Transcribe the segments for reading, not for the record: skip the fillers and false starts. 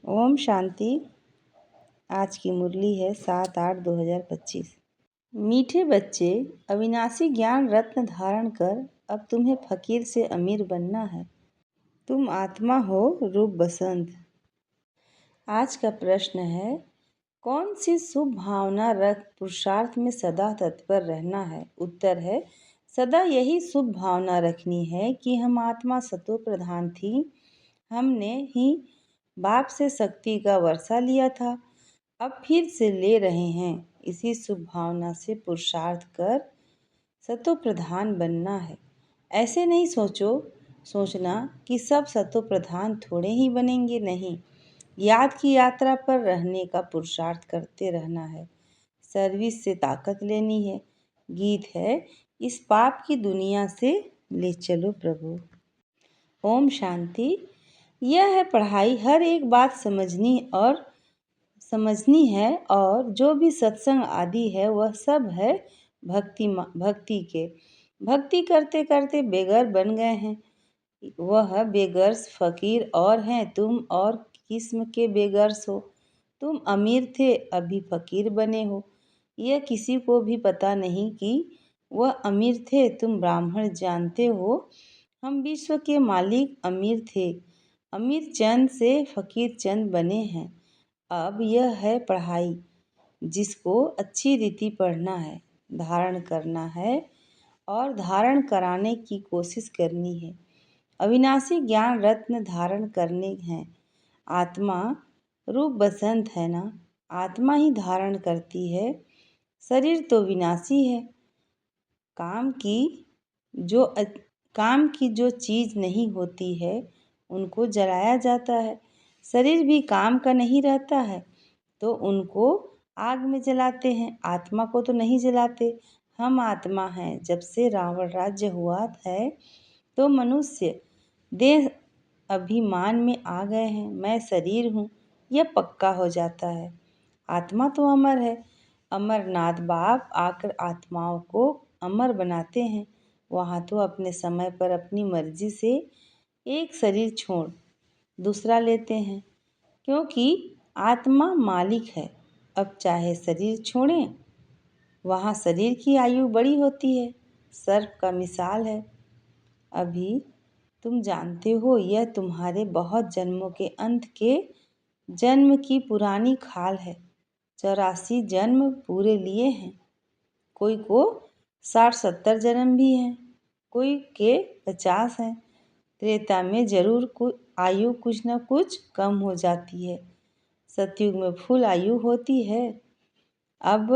ओम शांति। आज की मुरली है 7/8/2025। मीठे बच्चे, अविनाशी ज्ञान रत्न धारण कर अब तुम्हें फकीर से अमीर बनना है। तुम आत्मा हो, रूप बसंत। आज का प्रश्न है, कौन सी शुभ भावना रख पुरुषार्थ में सदा तत्पर रहना है। उत्तर है, सदा यही शुभ भावना रखनी है कि हम आत्मा सतो प्रधान थी। हमने ही बाप से शक्ति का वर्षा लिया था, अब फिर से ले रहे हैं। इसी शुभ भावना से पुरुषार्थ कर सतो प्रधान बनना है। ऐसे नहीं सोचना कि सब सतो प्रधान थोड़े ही बनेंगे। नहीं, याद की यात्रा पर रहने का पुरुषार्थ करते रहना है। सर्विस से ताकत लेनी है। गीत है, इस पाप की दुनिया से ले चलो प्रभु। ओम शांति। यह है पढ़ाई, हर एक बात समझनी है और जो भी सत्संग आदि है वह सब है भक्ति के। भक्ति करते करते बेगर बन गए हैं। वह बेगर्स फकीर और हैं। तुम और किस्म के बेगर्स हो। तुम अमीर थे, अभी फकीर बने हो। यह किसी को भी पता नहीं कि वह अमीर थे। तुम ब्राह्मण जानते हो, हम विश्व के मालिक अमीर थे। अमीर चंद से फकीर चंद बने हैं। अब यह है पढ़ाई, जिसको अच्छी रीति पढ़ना है, धारण करना है और धारण कराने की कोशिश करनी है। अविनाशी ज्ञान रत्न धारण करने हैं। आत्मा रूप बसंत है ना, आत्मा ही धारण करती है। शरीर तो विनाशी है। काम की जो चीज़ नहीं होती है उनको जलाया जाता है। शरीर भी काम का नहीं रहता है तो उनको आग में जलाते हैं। आत्मा को तो नहीं जलाते। हम आत्मा हैं। जब से रावण राज्य हुआ है तो मनुष्य देह अभिमान में आ गए हैं। मैं शरीर हूँ, यह पक्का हो जाता है। आत्मा तो अमर है। अमरनाथ बाप आकर आत्माओं को अमर बनाते हैं। वहाँ तो अपने समय पर अपनी मर्जी से एक शरीर छोड़ दूसरा लेते हैं, क्योंकि आत्मा मालिक है। अब चाहे शरीर छोड़ें, वहाँ शरीर की आयु बड़ी होती है। सर्प का मिसाल है। अभी तुम जानते हो, यह तुम्हारे बहुत जन्मों के अंत के जन्म की पुरानी खाल है। 84 जन्म पूरे लिए हैं। कोई को 60-70 जन्म भी हैं, कोई के 50 हैं। त्रेता में जरूर आयु कुछ न कुछ कम हो जाती है। सतयुग में फुल आयु होती है। अब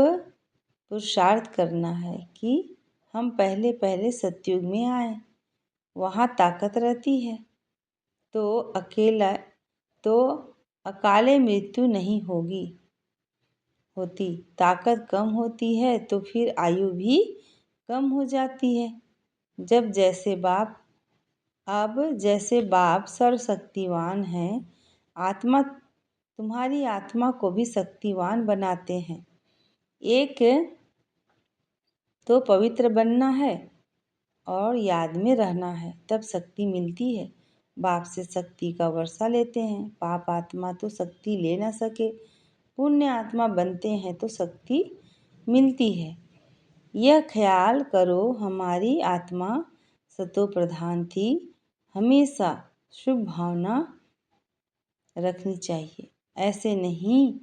पुरुषार्थ करना है कि हम पहले सतयुग में आए, वहाँ ताकत रहती है तो अकाले मृत्यु नहीं होती। ताकत कम होती है तो फिर आयु भी कम हो जाती है। अब जैसे बाप सर्वशक्तिवान हैं, तुम्हारी आत्मा को भी शक्तिवान बनाते हैं। एक तो पवित्र बनना है और याद में रहना है, तब शक्ति मिलती है। बाप से शक्ति का वर्षा लेते हैं। पाप आत्मा तो शक्ति ले ना सके, पुण्य आत्मा बनते हैं तो शक्ति मिलती है। यह ख्याल करो, हमारी आत्मा सतो प्रधान थी। हमेशा शुभ भावना रखनी चाहिए। ऐसे नहीं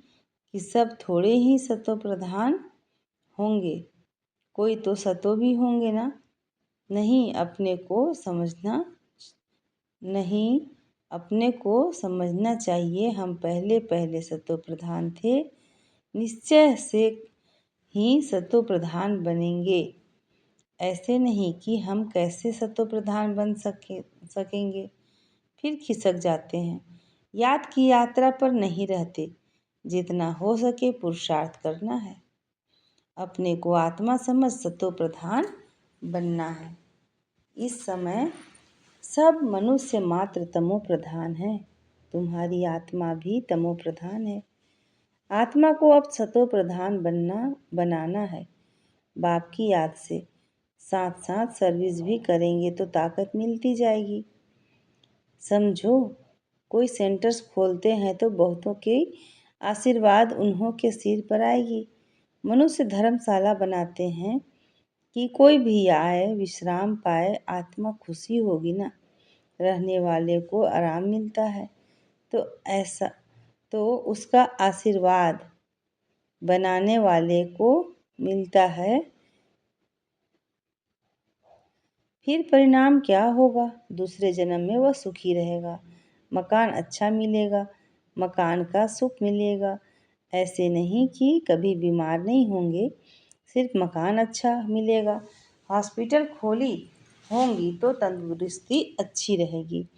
कि सब थोड़े ही सतो प्रधान होंगे, कोई तो सतो भी होंगे ना। नहीं, अपने को समझना चाहिए। हम पहले सतो प्रधान थे, निश्चय से ही सतो प्रधान बनेंगे। ऐसे नहीं कि हम कैसे सतो प्रधान बन सकेंगे, फिर खिसक जाते हैं। याद की यात्रा पर नहीं रहते। जितना हो सके पुरुषार्थ करना है। अपने को आत्मा समझ सतो प्रधान बनना है। इस समय सब मनुष्य मात्र तमो प्रधान है। तुम्हारी आत्मा भी तमो प्रधान है। आत्मा को अब सतो प्रधान बनाना है। बाप की याद से साथ साथ सर्विस भी करेंगे तो ताकत मिलती जाएगी। समझो, कोई सेंटर्स खोलते हैं तो बहुतों के आशीर्वाद उन्हों के सिर पर आएगी। मनुष्य धर्मशाला बनाते हैं कि कोई भी आए, विश्राम पाए, आत्मा खुशी होगी ना। रहने वाले को आराम मिलता है तो उसका आशीर्वाद बनाने वाले को मिलता है। फिर परिणाम क्या होगा? दूसरे जन्म में वह सुखी रहेगा, मकान अच्छा मिलेगा, मकान का सुख मिलेगा। ऐसे नहीं कि कभी बीमार नहीं होंगे, सिर्फ मकान अच्छा मिलेगा। हॉस्पिटल खोली होंगी तो तंदुरुस्ती अच्छी रहेगी,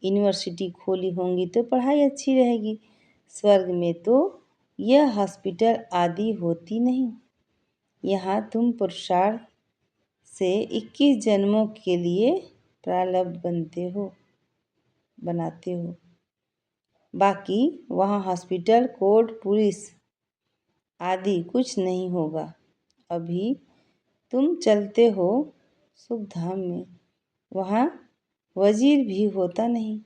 यूनिवर्सिटी खोली होंगी तो पढ़ाई अच्छी रहेगी। स्वर्ग में तो यह हॉस्पिटल आदि होती नहीं। यहाँ तुम पुरुषार्थ से 21 जन्मों के लिए प्रारब्ध बनाते हो। बाकी वहाँ हॉस्पिटल, कोर्ट, पुलिस आदि कुछ नहीं होगा। अभी तुम चलते हो सुख धाम में, वहाँ वजीर भी होता नहीं।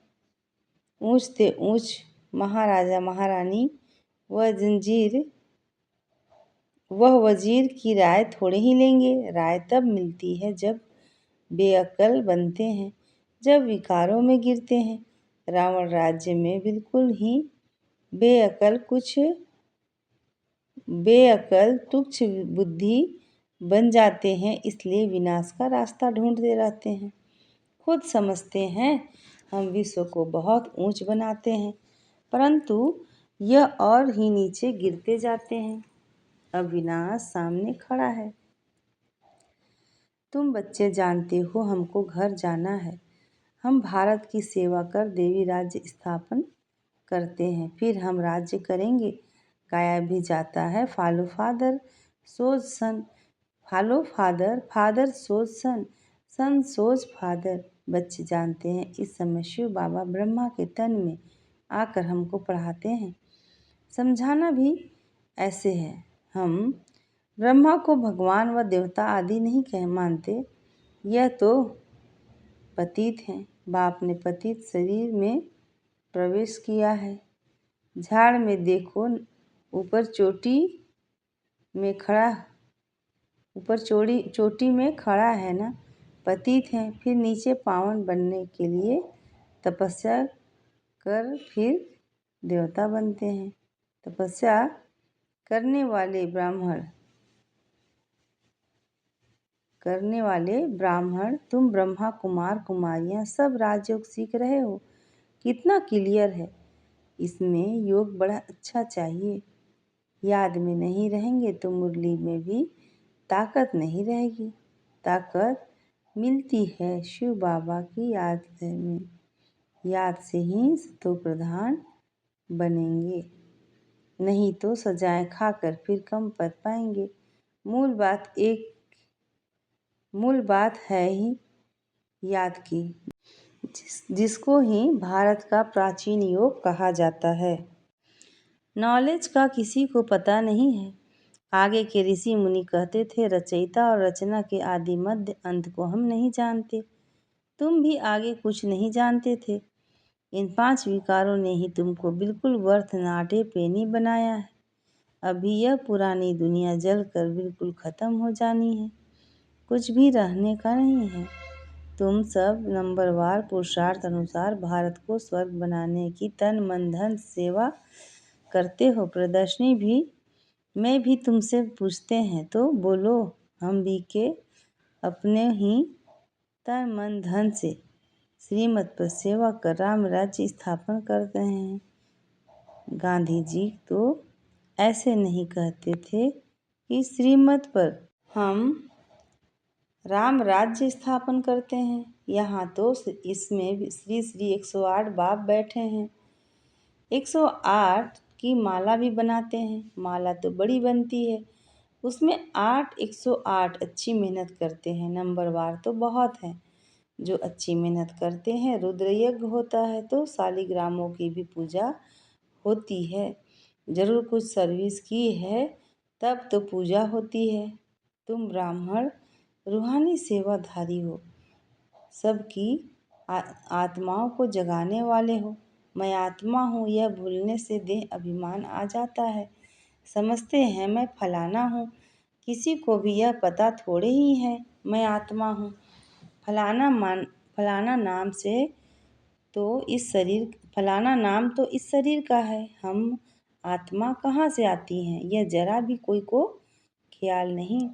ऊंच से ऊंच महाराजा महारानी वह वजीर की राय थोड़े ही लेंगे। राय तब मिलती है जब बेअक्ल बनते हैं, जब विकारों में गिरते हैं। रावण राज्य में बिल्कुल ही बेअक्ल तुच्छ बुद्धि बन जाते हैं, इसलिए विनाश का रास्ता ढूंढते रहते हैं। खुद समझते हैं हम विश्व को बहुत ऊंच बनाते हैं, परंतु यह और ही नीचे गिरते जाते हैं। अब विनाश सामने खड़ा है। तुम बच्चे जानते हो हमको घर जाना है। हम भारत की सेवा कर देवी राज्य स्थापन करते हैं, फिर हम राज्य करेंगे। गाया भी जाता है, फॉलो फादर सोच सन, फॉलो फादर सोच सन, सन सोच फादर। बच्चे जानते हैं इस समय शिव बाबा ब्रह्मा के तन में आकर हमको पढ़ाते हैं। समझाना भी ऐसे है। हम ब्रह्मा को भगवान व देवता आदि नहीं कह मानते, यह तो पतित हैं। बाप ने पतित शरीर में प्रवेश किया है। झाड़ में देखो, ऊपर चोटी में खड़ा है ना, पतित हैं। फिर नीचे पावन बनने के लिए तपस्या कर फिर देवता बनते हैं। तपस्या करने वाले ब्राह्मण तुम ब्रह्मा कुमार कुमारियां सब राजयोग सीख रहे हो। कितना क्लियर है। इसमें योग बड़ा अच्छा चाहिए। याद में नहीं रहेंगे तो मुरली में भी ताकत नहीं रहेगी। ताकत मिलती है शिव बाबा की याद में। याद से ही सतो प्रधान बनेंगे, नहीं तो सजाएं खाकर फिर कम पद पाएंगे। मूल बात है ही याद की, जिसको ही भारत का प्राचीन योग कहा जाता है। नॉलेज का किसी को पता नहीं है। आगे के ऋषि मुनि कहते थे रचयिता और रचना के आदि मध्य अंत को हम नहीं जानते। तुम भी आगे कुछ नहीं जानते थे। इन 5 विकारों ने ही तुमको बिल्कुल वर्थ नाटे पेनी बनाया है। अभी यह पुरानी दुनिया जलकर बिल्कुल खत्म हो जानी है, कुछ भी रहने का नहीं है। तुम सब नंबरवार पुरुषार्थ अनुसार भारत को स्वर्ग बनाने की तन मन धन सेवा करते हो। प्रदर्शनी में भी तुमसे पूछते हैं तो बोलो हम भी के अपने ही तन मन धन से श्रीमत पर सेवा कर राम राज्य स्थापन करते हैं। गांधी जी तो ऐसे नहीं कहते थे कि श्रीमत पर हम राम राज्य स्थापन करते हैं। यहाँ तो इसमें श्री श्री 108 बाप बैठे हैं। 108 की माला भी बनाते हैं। माला तो बड़ी बनती है, उसमें 108 अच्छी मेहनत करते हैं। नंबरवार तो बहुत हैं जो अच्छी मेहनत करते हैं। रुद्र यज्ञ होता है तो शालिग्रामों की भी पूजा होती है। जरूर कुछ सर्विस की है तब तो पूजा होती है। तुम ब्राह्मण रूहानी सेवाधारी हो, सबकी आत्माओं को जगाने वाले हो। मैं आत्मा हूँ, यह भूलने से देह अभिमान आ जाता है। समझते हैं मैं फलाना हूँ, किसी को भी यह पता थोड़े ही है मैं आत्मा हूँ। फलाना नाम तो इस शरीर का है। हम आत्मा कहाँ से आती हैं, यह जरा भी कोई को ख्याल नहीं।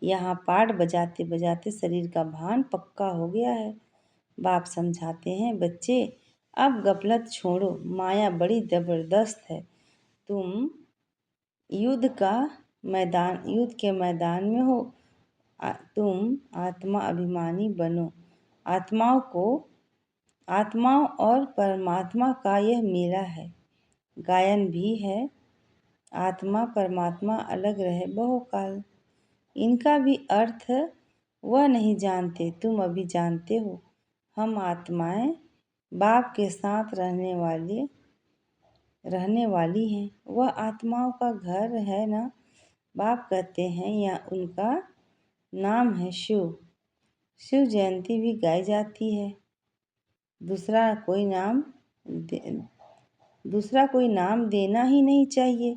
यहाँ पाठ बजाते बजाते शरीर का भान पक्का हो गया है। बाप समझाते हैं, बच्चे अब गफलत छोड़ो, माया बड़ी जबरदस्त है। तुम युद्ध के मैदान में हो। तुम आत्मा अभिमानी बनो। आत्माओं और परमात्मा का यह मेला है। गायन भी है, आत्मा परमात्मा अलग रहे बहुकाल। इनका भी अर्थ वह नहीं जानते, तुम अभी जानते हो। हम आत्माएं बाप के साथ रहने वाली हैं। वह आत्माओं का घर है ना। बाप कहते हैं या उनका नाम है शिव। शिव जयंती भी गाई जाती है। दूसरा कोई नाम देना ही नहीं चाहिए।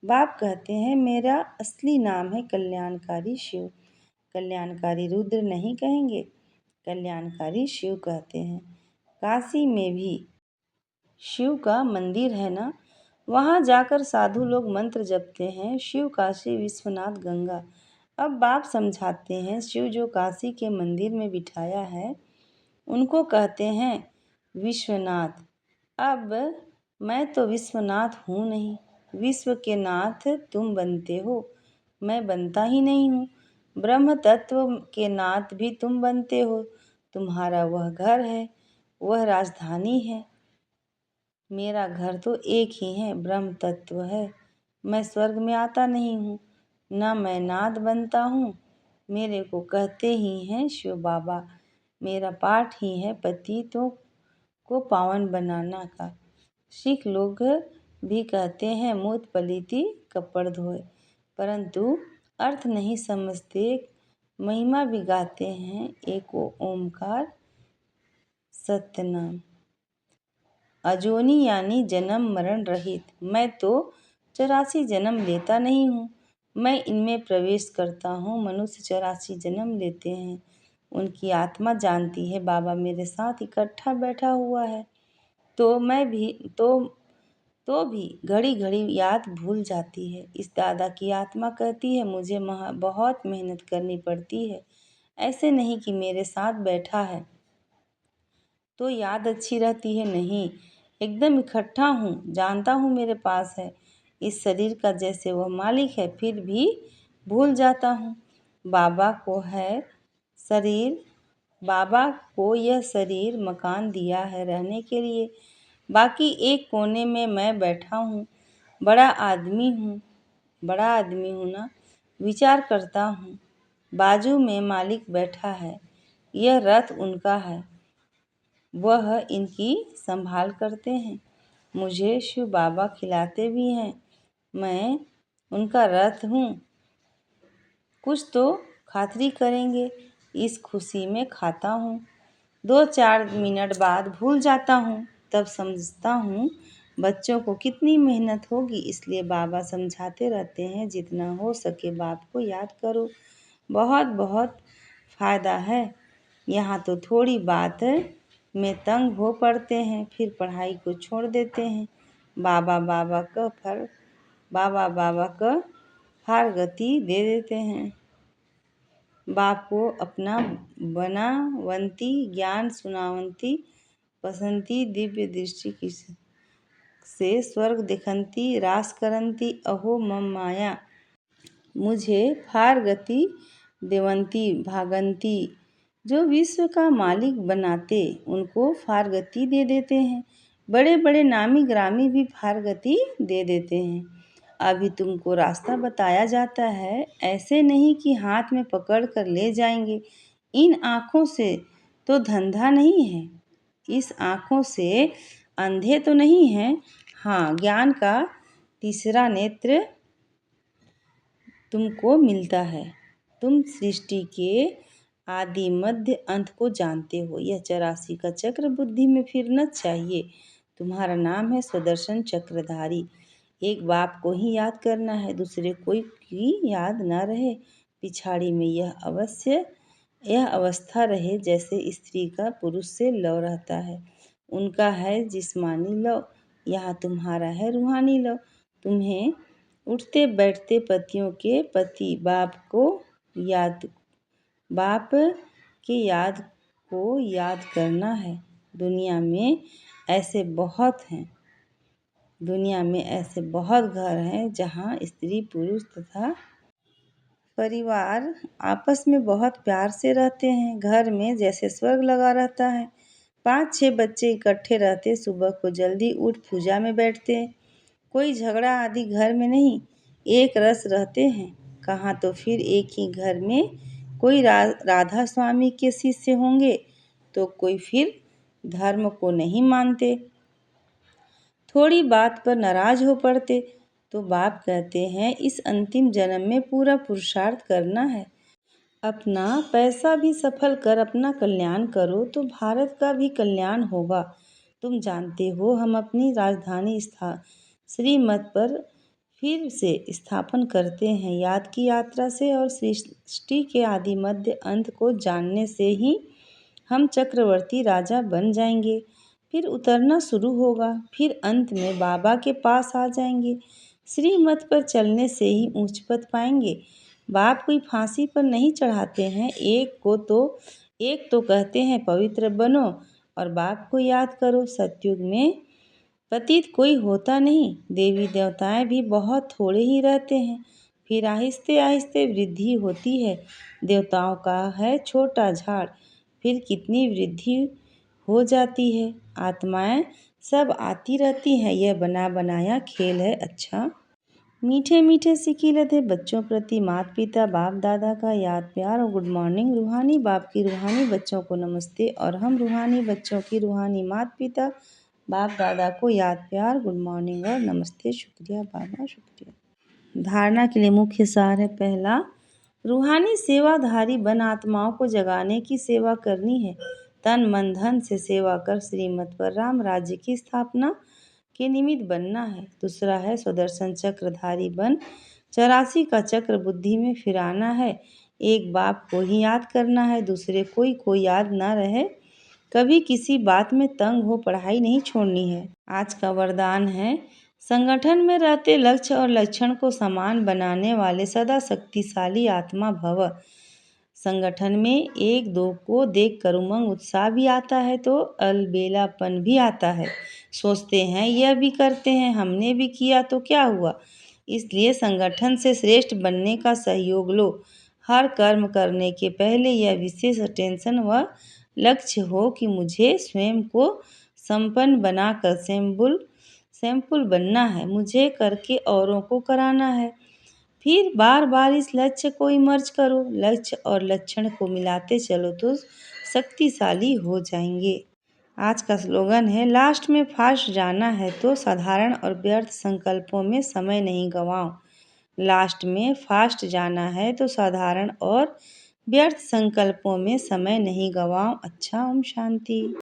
बाप कहते हैं मेरा असली नाम है कल्याणकारी शिव। कल्याणकारी रुद्र नहीं कहेंगे, कल्याणकारी शिव कहते हैं। काशी में भी शिव का मंदिर है ना, वहाँ जाकर साधु लोग मंत्र जपते हैं, शिव काशी विश्वनाथ गंगा। अब बाप समझाते हैं, शिव जो काशी के मंदिर में बिठाया है उनको कहते हैं विश्वनाथ। अब मैं तो विश्वनाथ हूँ नहीं, विश्व के नाथ तुम बनते हो, मैं बनता ही नहीं हूँ। ब्रह्म तत्व के नाथ भी तुम बनते हो। तुम्हारा वह घर है, वह राजधानी है। मेरा घर तो एक ही है, ब्रह्म तत्व है। मैं स्वर्ग में आता नहीं हूँ, ना मैं नाद बनता हूँ। मेरे को कहते ही हैं शिव बाबा। मेरा पाठ ही है पतितों को पावन बनाना का। सिख लोग भी कहते हैं मूत पलीती कपड़ धोए, परंतु अर्थ नहीं समझते। महिमा भी गाते हैं एक ओमकार सत्यनाम। अजोनी यानी जन्म मरण रहित। मैं तो 84 जन्म लेता नहीं हूँ, मैं इनमें प्रवेश करता हूँ। मनुष्य 84 जन्म लेते हैं, उनकी आत्मा जानती है बाबा मेरे साथ इकट्ठा बैठा हुआ है। तो मैं भी तो भी घड़ी घड़ी याद भूल जाती है। इस दादा की आत्मा कहती है मुझे बहुत मेहनत करनी पड़ती है। ऐसे नहीं कि मेरे साथ बैठा है तो याद अच्छी रहती है, नहीं, एकदम इकट्ठा हूँ, जानता हूँ मेरे पास है। इस शरीर का जैसे वह मालिक है, फिर भी भूल जाता हूँ। बाबा को यह शरीर मकान दिया है रहने के लिए। बाकी एक कोने में मैं बैठा हूँ, बड़ा आदमी हूँ ना, विचार करता हूँ। बाजू में मालिक बैठा है, यह रथ उनका है, वह इनकी संभाल करते हैं। मुझे शिव बाबा खिलाते भी हैं, मैं उनका रथ हूँ। कुछ तो खातिरी करेंगे, इस खुशी में खाता हूँ। 2-4 मिनट बाद भूल जाता हूँ, तब समझता हूँ बच्चों को कितनी मेहनत होगी। इसलिए बाबा समझाते रहते हैं जितना हो सके बाप को याद करो, बहुत बहुत फ़ायदा है। यहाँ तो थोड़ी बात में तंग हो पड़ते हैं, फिर पढ़ाई को छोड़ देते हैं। बाबा का फारगती दे देते हैं। बाप को अपना बनावंती ज्ञान सुनावंती पसंती दिव्य दृष्टि से स्वर्ग दिखंती रास करंती अहो मम माया। मुझे फारगति देवंती भागंती, जो विश्व का मालिक बनाते उनको फारगति दे देते हैं। बड़े बड़े नामी ग्रामी भी फारगति दे देते हैं। अभी तुमको रास्ता बताया जाता है, ऐसे नहीं कि हाथ में पकड़ कर ले जाएंगे। इन आँखों से तो धंधा नहीं है, इस आँखों से अंधे तो नहीं हैं। हाँ, ज्ञान का तीसरा नेत्र तुमको मिलता है। तुम सृष्टि के आदि मध्य अंत को जानते हो। यह 84 का चक्र बुद्धि में फिरना चाहिए। तुम्हारा नाम है सुदर्शन चक्रधारी। एक बाप को ही याद करना है, दूसरे कोई की याद न रहे। पिछाड़ी में यह अवस्था रहे जैसे स्त्री का पुरुष से लव रहता है। उनका है जिस्मानी लव, यहाँ तुम्हारा है रूहानी लव। तुम्हें उठते बैठते पतियों के पति बाप के याद करना है। दुनिया में ऐसे बहुत घर हैं जहाँ स्त्री पुरुष तथा परिवार आपस में बहुत प्यार से रहते हैं। घर में जैसे स्वर्ग लगा रहता है। 5-6 बच्चे इकट्ठे रहते, सुबह को जल्दी उठ पूजा में बैठते हैं। कोई झगड़ा आदि घर में नहीं, एक रस रहते हैं। कहाँ तो फिर एक ही घर में कोई राधा स्वामी के शिष्य होंगे तो कोई फिर धर्म को नहीं मानते। थोड़ी बात पर नाराज हो पड़ते तो बाप कहते हैं इस अंतिम जन्म में पूरा पुरुषार्थ करना है। अपना पैसा भी सफल कर अपना कल्याण करो तो भारत का भी कल्याण होगा। तुम जानते हो हम अपनी राजधानी श्रीमत पर फिर से स्थापन करते हैं। याद की यात्रा से और सृष्टि के आदि मध्य अंत को जानने से ही हम चक्रवर्ती राजा बन जाएंगे। फिर उतरना शुरू होगा, फिर अंत में बाबा के पास आ जाएंगे। श्रीमत पर चलने से ही ऊंच पद पाएंगे। बाप कोई फांसी पर नहीं चढ़ाते हैं। एक तो कहते हैं पवित्र बनो और बाप को याद करो। सतयुग में पतित कोई होता नहीं, देवी देवताएं भी बहुत थोड़े ही रहते हैं। फिर आहिस्ते आहिस्ते वृद्धि होती है। देवताओं का है छोटा झाड़, फिर कितनी वृद्धि हो जाती है। आत्माएं सब आती रहती हैं, यह बना बनाया खेल है। अच्छा मीठे मीठे सिक्की लदे बच्चों प्रति माता पिता बाप दादा का याद प्यार और गुड मॉर्निंग। रूहानी बाप की रूहानी बच्चों को नमस्ते और हम रूहानी बच्चों की रूहानी माता पिता बाप दादा को याद प्यार गुड मॉर्निंग और नमस्ते। शुक्रिया बाबा, शुक्रिया। धारणा के लिए मुख्य सार है। पहला, रूहानी सेवाधारी बन आत्माओं को जगाने की सेवा करनी है। तन मन धन से सेवा कर श्रीमत पर राम राज्य की स्थापना के निमित्त बनना है। दूसरा है सुदर्शन चक्रधारी बन 84 का चक्र बुद्धि में फिराना है। एक बाप को ही याद करना है, दूसरे कोई याद ना रहे। कभी किसी बात में तंग हो पढ़ाई नहीं छोड़नी है। आज का वरदान है, संगठन में रहते लक्ष्य और लक्षण को समान बनाने वाले सदा शक्तिशाली आत्मा भव। संगठन में एक दो को देखकर उमंग उत्साह भी आता है तो अलबेलापन भी आता है। सोचते हैं यह भी करते हैं, हमने भी किया तो क्या हुआ। इसलिए संगठन से श्रेष्ठ बनने का सहयोग लो। हर कर्म करने के पहले यह विशेष अटेंशन व लक्ष्य हो कि मुझे स्वयं को संपन्न बनाकर सैंपल बनना है, मुझे करके औरों को कराना है। फिर बार बार इस लक्ष्य को इमर्ज करो। लक्ष्य और लक्षण को मिलाते चलो तो शक्तिशाली हो जाएंगे। आज का स्लोगन है, लास्ट में फास्ट जाना है तो साधारण और व्यर्थ संकल्पों में समय नहीं गंवाओ। लास्ट में फास्ट जाना है तो साधारण और व्यर्थ संकल्पों में समय नहीं गंवाओ। अच्छा, ओम शांति।